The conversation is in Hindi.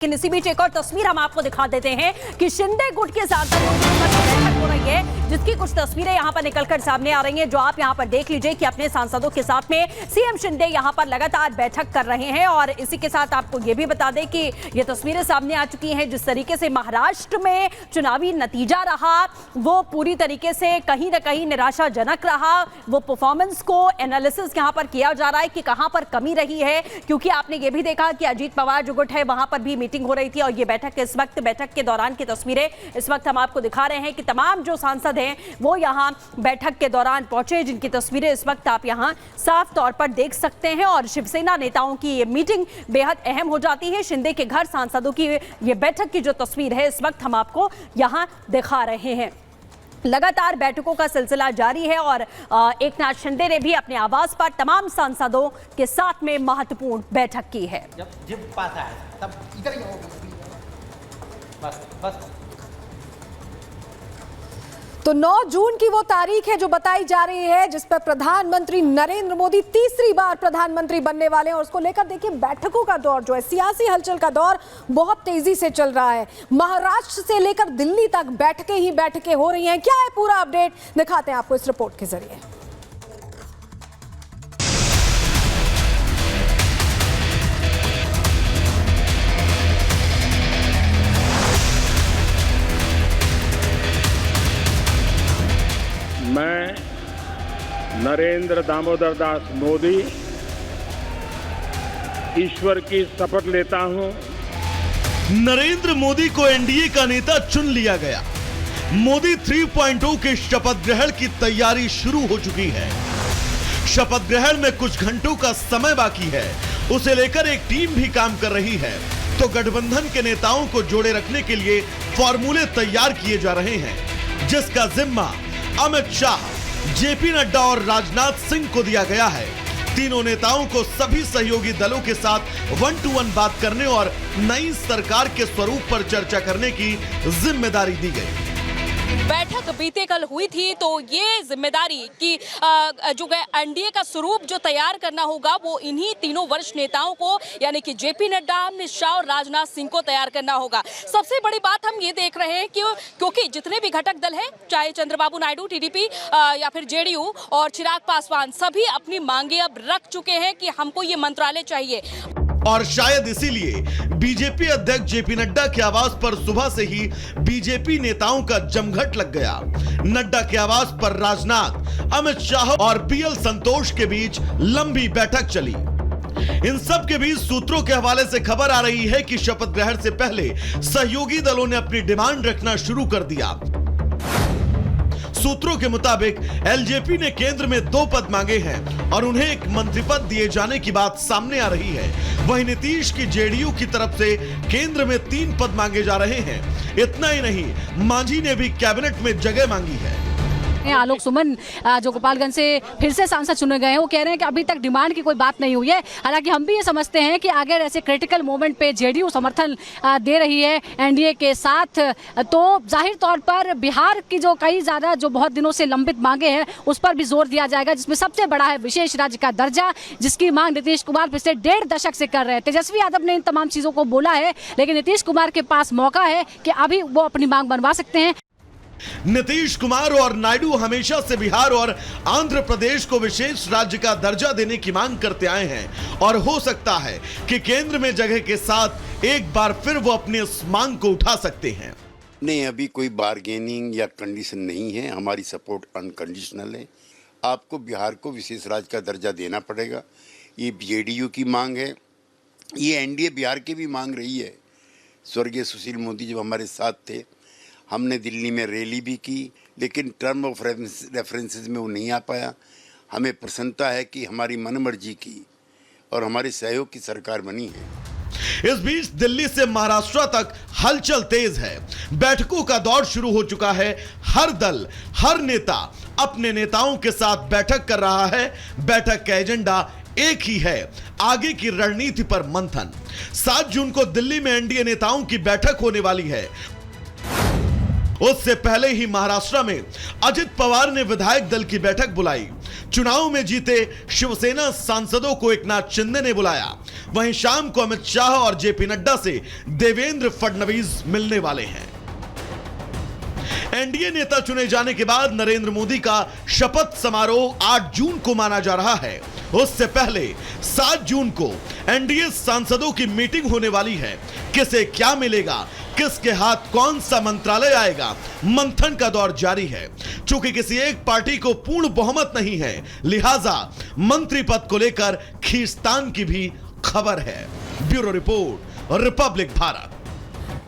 लेकिन इसी बीच एक और तस्वीर हम आपको दिखा देते हैं कि शिंदे गुट के सांसदों की बैठक हो रही है, जिसकी कुछ तस्वीरें यहां पर निकलकर सामने आ रही हैं, जो आप यहां पर देख लीजिए कि अपने सांसदों के साथ में सीएम शिंदे यहां पर लगातार बैठक कर रहे हैं। और इसी के साथ आपको यह भी बता दें कि ये तस्वीरें सामने आ चुकी हैं। जिस तरीके से महाराष्ट्र में चुनावी नतीजा रहा वो पूरी तरीके से कहीं ना कहीं निराशाजनक रहा। वो परफॉर्मेंस को एनालिसिस यहां पर किया जा रहा है कि कहां पर कमी रही है, क्योंकि आपने ये भी देखा कि अजीत पवार जो गुट है वहां पर भी मीटिंग हो रही थी। और ये बैठक के दौरान की तस्वीरें इस वक्त हम आपको दिखा रहे हैं कि तमाम जो सांसद हैं वो यहां बैठक के दौरान पहुंचे, जिनकी तस्वीरें इस वक्त आप यहां साफ तौर पर देख सकते हैं। और शिवसेना नेताओं की ये मीटिंग बेहद अहम हो जाती है। शिंदे के घर सांसदों की ये बैठक की जो तस्वीर है इस वक्त हम आपको यहां दिखा रहे हैं। लगातार बैठकों का सिलसिला जारी है और एकनाथ शिंदे ने भी अपने आवास पर तमाम सांसदों के साथ में महत्वपूर्ण बैठक की है। जब पास आया तब इधर ही हो बस। तो 9 जून की वो तारीख है जो बताई जा रही है जिस पर प्रधानमंत्री नरेंद्र मोदी तीसरी बार प्रधानमंत्री बनने वाले हैं। और उसको लेकर देखिए बैठकों का दौर जो है, सियासी हलचल का दौर बहुत तेजी से चल रहा है। महाराष्ट्र से लेकर दिल्ली तक बैठकें ही बैठकें हो रही हैं। क्या है पूरा अपडेट, दिखाते हैं आपको इस रिपोर्ट के जरिए। मैं नरेंद्र दामोदर दास मोदी ईश्वर की शपथ लेता हूं। नरेंद्र मोदी को एनडीए का नेता चुन लिया गया। मोदी 3.0 के शपथ ग्रहण की तैयारी शुरू हो चुकी है। शपथ ग्रहण में कुछ घंटों का समय बाकी है, उसे लेकर एक टीम भी काम कर रही है। तो गठबंधन के नेताओं को जोड़े रखने के लिए फॉर्मूले तैयार किए जा रहे हैं, जिसका जिम्मा अमित शाह, जेपी नड्डा और राजनाथ सिंह को दिया गया है। तीनों नेताओं को सभी सहयोगी दलों के साथ 1-to-1 बात करने और नई सरकार के स्वरूप पर चर्चा करने की जिम्मेदारी दी गई। बैठक बीते कल हुई थी, तो ये जिम्मेदारी कि जो एनडीए का स्वरूप जो तैयार करना होगा वो इन्हीं तीनों वरिष्ठ नेताओं को, यानी कि जेपी नड्डा, अमित शाह और राजनाथ सिंह को तैयार करना होगा। सबसे बड़ी बात हम ये देख रहे हैं कि क्योंकि जितने भी घटक दल हैं, चाहे चंद्रबाबू नायडू टीडीपी या फिर जेडीयू और चिराग पासवान, सभी अपनी मांगे अब रख चुके हैं कि हमको ये मंत्रालय चाहिए। और शायद इसीलिए बीजेपी अध्यक्ष जेपी नड्डा के आवास पर सुबह से ही बीजेपी नेताओं का जमघट लग गया। नड्डा के आवास पर राजनाथ, अमित शाह और पीएल संतोष के बीच लंबी बैठक चली। इन सब के बीच सूत्रों के हवाले से खबर आ रही है कि शपथ ग्रहण से पहले सहयोगी दलों ने अपनी डिमांड रखना शुरू कर दिया। सूत्रों के मुताबिक एलजेपी ने केंद्र में 2 पद मांगे हैं और उन्हें एक मंत्री पद दिए जाने की बात सामने आ रही है। वहीं नीतीश की जेडीयू की तरफ से केंद्र में 3 पद मांगे जा रहे हैं। इतना ही नहीं, मांझी ने भी कैबिनेट में जगह मांगी है। आलोक सुमन जो गोपालगंज से फिर से सांसद चुने गए हैं, वो कह रहे हैं कि अभी तक डिमांड की कोई बात नहीं हुई है। हालांकि हम भी ये समझते हैं कि अगर ऐसे क्रिटिकल मोमेंट पे जेडीयू समर्थन दे रही है एनडीए के साथ, तो जाहिर तौर पर बिहार की जो कई ज्यादा जो बहुत दिनों से लंबित मांगे हैं उस पर भी जोर दिया जाएगा, जिसमें सबसे बड़ा है विशेष राज्य का दर्जा, जिसकी मांग नीतीश कुमार पिछले 1.5 दशक से कर रहे हैं। तेजस्वी यादव ने इन तमाम चीजों को बोला है, लेकिन नीतीश कुमार के पास मौका है कि अभी वो अपनी मांग बनवा सकते हैं। नीतीश कुमार और नायडू हमेशा से बिहार और आंध्र प्रदेश को विशेष राज्य का दर्जा देने की मांग करते आए हैं और हो सकता है कि केंद्र में जगह के साथ एक बार फिर वो अपनी इस मांग को उठा सकते हैं। नहीं, अभी कोई बार्गेनिंग या कंडीशन नहीं है। हमारी सपोर्ट अनकंडीशनल है। आपको बिहार को विशेष राज्य का दर्जा देना पड़ेगा। ये जेडीयू की मांग है, ये एनडीए बिहार की भी मांग रही है। स्वर्गीय सुशील मोदी जब हमारे साथ थे, हमने दिल्ली में रैली भी की, लेकिन टर्म ऑफ रेफरेंसेस में वो नहीं आ पाया। हमें प्रसन्नता है कि हमारी मनमर्जी की और हमारे सहयोग की सरकार बनी है। इस बीच दिल्ली से महाराष्ट्र तक हलचल तेज है। बैठकों का दौर शुरू हो चुका है। हर दल, हर नेता अपने नेताओं के साथ बैठक कर रहा है। बैठक का एजेंडा एक ही है, आगे की रणनीति पर मंथन। 7 जून को दिल्ली में एनडीए नेताओं की बैठक होने वाली है। उससे पहले ही महाराष्ट्र में अजित पवार ने विधायक दल की बैठक बुलाई। चुनाव में जीते शिवसेना सांसदों को एकनाथ शिंदे ने बुलाया। वहीं शाम को अमित शाह और जेपी नड्डा से देवेंद्र फडणवीस मिलने वाले हैं। एनडीए नेता चुने जाने के बाद नरेंद्र मोदी का शपथ समारोह 8 जून को माना जा रहा है। उससे पहले 7 जून को एनडीए सांसदों की मीटिंग होने वाली है। किसे क्या मिलेगा, किसके हाथ कौन सा मंत्रालय आएगा, मंथन का दौर जारी है। चूंकि किसी एक पार्टी को पूर्ण बहुमत नहीं है, लिहाजा मंत्री पद को लेकर खींचतान की भी खबर है। Bureau report, Republic Bharat.